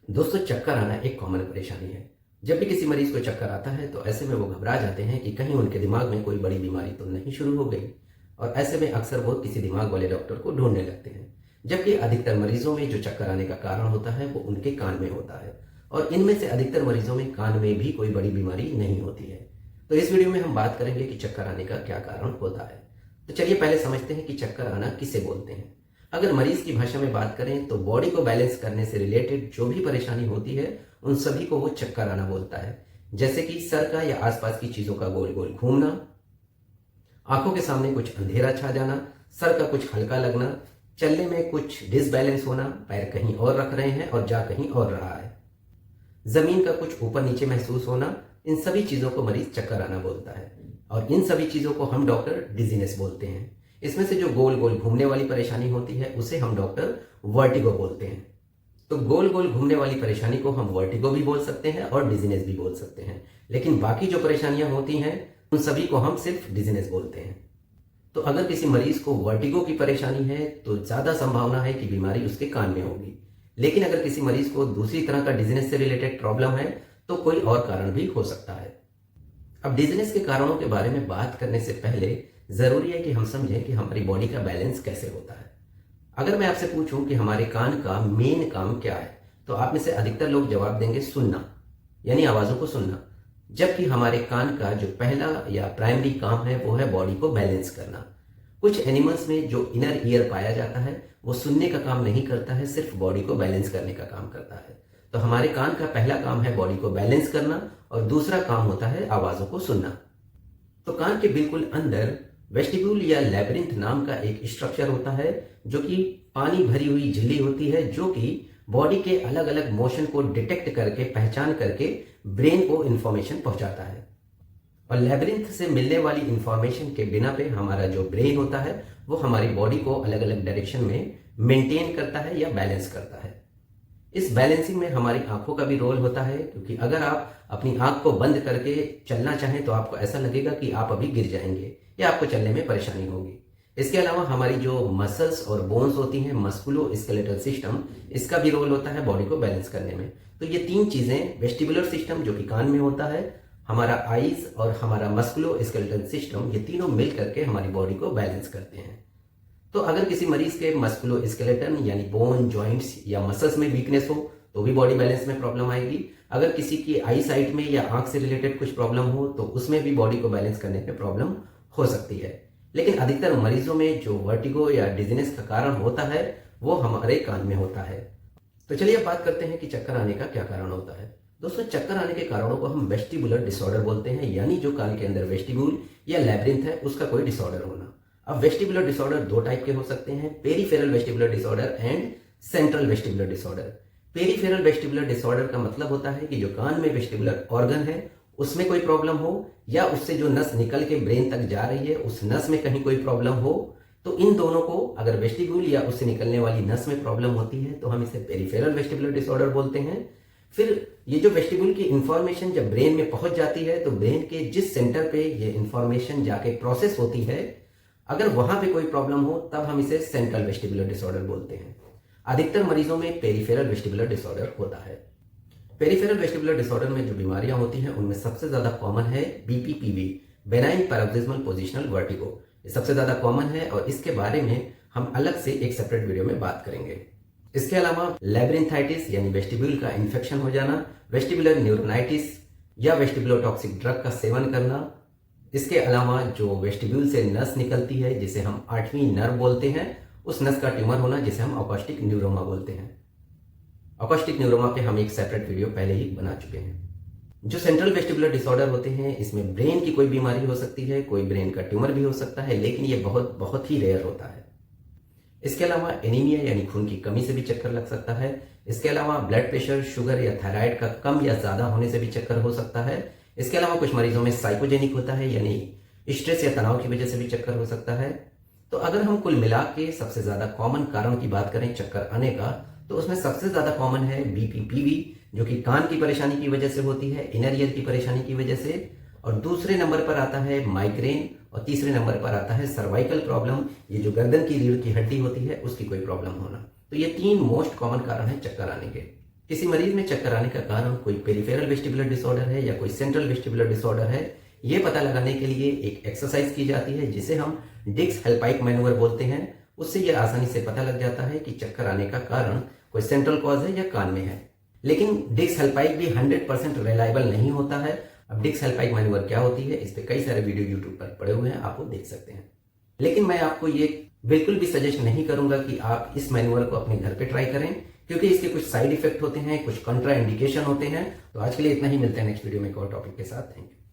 दोस्तों, चक्कर आना एक कॉमन परेशानी है। जब भी किसी मरीज को चक्कर आता है तो ऐसे में वो घबरा जाते हैं कि कहीं उनके दिमाग में कोई बड़ी बीमारी तो नहीं शुरू हो गई, और ऐसे में अक्सर वो किसी दिमाग वाले डॉक्टर को ढूंढने लगते हैं। जबकि अधिकतर मरीजों में जो चक्कर आने का कारण होता है वो उनके कान में होता है, और इनमें से अधिकतर मरीजों में कान में भी कोई बड़ी बीमारी नहीं होती है। तो इस वीडियो में हम बात करेंगे कि चक्कर आने का क्या कारण होता है। तो चलिए पहले समझते हैं कि चक्कर आना किसे बोलते हैं। अगर मरीज की भाषा में बात करें तो बॉडी को बैलेंस करने से रिलेटेड जो भी परेशानी होती है उन सभी को वो चक्कर आना बोलता है। जैसे कि सर का या आसपास की चीजों का गोल गोल घूमना, आंखों के सामने कुछ अंधेरा छा जाना, सर का कुछ हल्का लगना, चलने में कुछ डिसबैलेंस होना, पैर कहीं और रख रहे हैं और जा कहीं और रहा है, जमीन का कुछ ऊपर नीचे महसूस होना, इन सभी चीजों को मरीज चक्कर आना बोलता है। और इन सभी चीजों को हम डॉक्टर डिजीनेस बोलते हैं। इसमें से जो गोल गोल घूमने वाली परेशानी होती है उसे हम डॉक्टर वर्टिगो बोलते हैं। तो गोल गोल घूमने वाली परेशानी को हम वर्टिगो भी बोल सकते हैं और डिजीनेस भी बोल सकते हैं, लेकिन बाकी जो परेशानियां होती हैं उन सभी को हम सिर्फ डिजीनेस बोलते हैं। तो अगर किसी मरीज को वर्टिगो की परेशानी है तो ज्यादा संभावना है कि बीमारी उसके कान में होगी, लेकिन अगर किसी मरीज को दूसरी तरह का डिजीनेस से रिलेटेड प्रॉब्लम है तो कोई और कारण भी हो सकता है। अब डिजीनेस के कारणों के बारे में बात करने से पहले जरूरी है कि हम समझें कि हमारी बॉडी का बैलेंस कैसे होता है। अगर मैं आपसे पूछूं कि हमारे कान का मेन काम क्या है तो आप में से अधिकतर लोग जवाब देंगे सुनना, यानी आवाजों को सुनना। जबकि हमारे कान का जो पहला या प्राइमरी काम है वो है बॉडी को बैलेंस करना। कुछ एनिमल्स में जो इनर ईयर पाया जाता है वो सुनने का काम नहीं करता है, सिर्फ बॉडी को बैलेंस करने का काम करता है। तो हमारे कान का पहला काम है बॉडी को बैलेंस करना और दूसरा काम होता है आवाजों को सुनना। तो कान के बिल्कुल अंदर वेस्टिब्यूल या लैबिरिंथ नाम का एक स्ट्रक्चर होता है जो कि पानी भरी हुई झिल्ली होती है, जो कि बॉडी के अलग अलग मोशन को डिटेक्ट करके पहचान करके ब्रेन को इंफॉर्मेशन पहुंचाता है। और लैबिरिंथ से मिलने वाली इंफॉर्मेशन के बिना पे हमारा जो ब्रेन होता है वो हमारी बॉडी को अलग अलग डायरेक्शन में मेंटेन करता है या बैलेंस करता है। इस बैलेंसिंग में हमारी आंखों का भी रोल होता है, क्योंकि अगर आप अपनी आंख को बंद करके चलना चाहें तो आपको ऐसा लगेगा कि आप अभी गिर जाएंगे या आपको चलने में परेशानी होगी। इसके अलावा हमारी जो मसल्स और बोन्स होती हैं, मस्कुलो स्केलेटल सिस्टम, इसका भी रोल होता है बॉडी को बैलेंस करने में। तो ये तीन चीजें, वेस्टिबुलर सिस्टम जो कि कान में होता है, हमारा आईज और हमारा मस्कुलो स्केलेटल सिस्टम, ये तीनों मिल करके हमारी बॉडी को बैलेंस करते हैं। तो अगर किसी मरीज के मस्कुलो स्केलेटन यानी बोन, जॉइंट्स या मसल्स में वीकनेस हो तो भी बॉडी बैलेंस में प्रॉब्लम आएगी। अगर किसी की आई साइट में या आंख से रिलेटेड कुछ प्रॉब्लम हो तो उसमें भी बॉडी को बैलेंस करने में प्रॉब्लम हो सकती है। लेकिन अधिकतर मरीजों में जो वर्टिगो या डिजीनेस का कारण होता है वो हमारे कान में होता है। तो चलिए अब बात करते हैं कि चक्कर आने का क्या कारण होता है। दोस्तों, चक्कर आने के कारणों को हम वेस्टिबुलर डिसऑर्डर बोलते हैं, यानी जो कान के अंदर वेस्टिब्यूल या लैबिरिंथ है उसका कोई डिसऑर्डर होना। अब वेस्टिबुलर डिसऑर्डर दो टाइप के हो सकते हैं, peripheral vestibular disorder and central vestibular disorder. Peripheral vestibular disorder का मतलब होता है कि जो कान में वेस्टिबुलर ऑर्गन है उसमें कोई प्रॉब्लम हो, या उससे जो नस निकल के ब्रेन तक जा रही है उस नस में कहीं कोई प्रॉब्लम हो। तो इन दोनों को, अगर वेस्टिब्यूल या उससे निकलने वाली नस में प्रॉब्लम होती है तो हम इसे पेरिफेरल वेस्टिबुलर डिसऑर्डर बोलते हैं। फिर ये जो वेस्टिब्यूल की इंफॉर्मेशन जब ब्रेन में पहुंच जाती है तो ब्रेन के जिस सेंटर पे ये इंफॉर्मेशन जाके प्रोसेस होती है, अगर वहां पे कोई प्रॉब्लम हो तब हम इसे सेंट्रल वेस्टिबुलर डिसऑर्डर बोलते हैं। अधिकतर मरीजों में पेरिफेरल वेस्टिबुलर डिसऑर्डर होता है। पेरिफेरल वेस्टिबुलर डिसऑर्डर में जो बीमारियां होती हैं उनमें सबसे ज्यादा कॉमन है बीपीपीवी, बेनाइन पैरोक्सिस्मल पोजिशनल वर्टिगो। ये सबसे ज्यादा कॉमन है और इसके बारे में हम अलग से एक सेपरेट वीडियो में बात करेंगे। इसके अलावा लैबिरिंथाइटिस यानी वेस्टिब्यूल का इन्फेक्शन हो जाना, वेस्टिबुलर न्यूरोनाइटिस या वेस्टिबुलोटॉक्सिक ड्रग का सेवन करना, इसके अलावा जो वेस्टिब्यूल से नस निकलती है जिसे हम 8वीं नर्व बोलते हैं, उस नस का ट्यूमर होना जिसे हम अकॉस्टिक न्यूरोमा बोलते हैं। अकॉस्टिक न्यूरोमा पे हम एक सेपरेट वीडियो पहले ही बना चुके हैं। जो सेंट्रल वेस्टिबुलर डिसऑर्डर होते हैं इसमें ब्रेन की कोई बीमारी हो सकती है, कोई ब्रेन का ट्यूमर भी हो सकता है, लेकिन ये बहुत ही रेयर होता है। इसके अलावा एनीमिया यानी खून की कमी से भी चक्कर लग सकता है। इसके अलावा ब्लड प्रेशर, शुगर या थायराइड का कम या ज्यादा होने से भी चक्कर हो सकता है। इसके अलावा कुछ मरीजों में साइकोजेनिक होता है, यानी स्ट्रेस या तनाव की वजह से भी चक्कर हो सकता है। तो अगर हम कुल मिला के सबसे ज्यादा कॉमन कारण की बात करें चक्कर आने का, तो उसमें सबसे ज्यादा कॉमन है बीपीपीवी, जो कि कान की परेशानी की वजह से होती है, इनर ईयर की परेशानी की वजह से, और दूसरे नंबर पर आता है माइग्रेन, और तीसरे नंबर पर आता है सर्वाइकल प्रॉब्लम, ये जो गर्दन की रीढ़ की हड्डी होती है उसकी कोई प्रॉब्लम होना। तो ये तीन मोस्ट कॉमन कारण है चक्कर आने के। किसी मरीज में चक्कर आने का कारण कोई पेरिफेरल वेस्टिबुलर डिसऑर्डर है या कोई सेंट्रल वेस्टिबुलर डिसऑर्डर है, ये पता लगाने के लिए एक एक्सरसाइज की जाती है जिसे हम डिक्स हेल्पाइक मैनूवर बोलते हैं। उससे यह आसानी से पता लग जाता है कि चक्कर आने का कारण कोई सेंट्रल कॉज है या कान में है। लेकिन डिक्स हेल्पाइक भी 100% रिलायबल नहीं होता है। अब डिक्स हेल्पाइक मैनूवर क्या होती है, इस पे कई सारे वीडियो यूट्यूब पर पड़े हुए हैं, आप वो देख सकते हैं। लेकिन मैं आपको ये बिल्कुल भी सजेस्ट नहीं करूंगा कि आप इस मैनुअल को अपने घर पे ट्राई करें, क्योंकि इसके कुछ साइड इफेक्ट होते हैं, कुछ कंट्रा इंडिकेशन होते हैं। तो आज के लिए इतना ही, मिलते हैं नेक्स्ट वीडियो में एक और टॉपिक के साथ। Thank you.